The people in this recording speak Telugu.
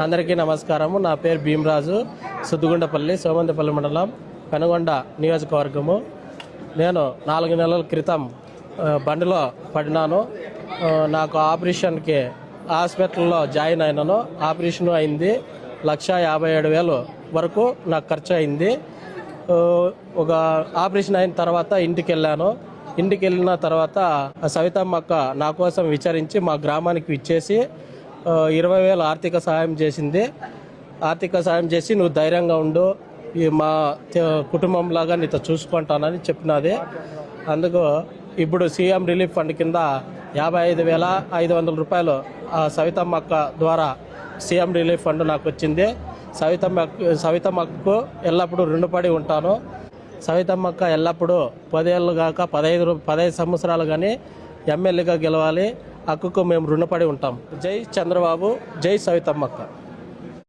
అందరికీ నమస్కారము. నా పేరు భీమరాజు, సుద్దుగుండపల్లి, సోమందపల్లి మండలం, పెనుగొండ నియోజకవర్గము. నేను 4 నెలల క్రితం బండిలో పడినాను. నాకు ఆపరేషన్కి హాస్పిటల్లో జాయిన్ అయినాను. ఆపరేషన్ అయింది. 1,57,000 వరకు నాకు ఖర్చు అయింది. ఒక ఆపరేషన్ అయిన తర్వాత ఇంటికి వెళ్ళాను. ఇంటికి వెళ్ళిన తర్వాత సవితమ్మ అక్క నా కోసం విచారించి మా గ్రామానికి ఇచ్చేసి 20,000 ఆర్థిక సహాయం చేసింది. ఆర్థిక సహాయం చేసి నువ్వు ధైర్యంగా ఉండు, ఈ మా కుటుంబంలాగా నీతో చూసుకుంటానని చెప్పినది. అందుకు ఇప్పుడు సీఎం రిలీఫ్ ఫండ్ కింద 55,500 రూపాయలు సవితమ్మ అక్క ద్వారా సీఎం రిలీఫ్ ఫండ్ నాకు వచ్చింది. సవితమ్మకు ఎల్లప్పుడూ రుణపడి ఉంటాను. సవితమ్మక్క ఎల్లప్పుడూ 10 ఏళ్ళు కాక 15 సంవత్సరాలు కానీ ఎమ్మెల్యేగా గెలవాలి. అక్కకు మేము రుణపడి ఉంటాం. జై చంద్రబాబు, జై సవితమ్మక్క.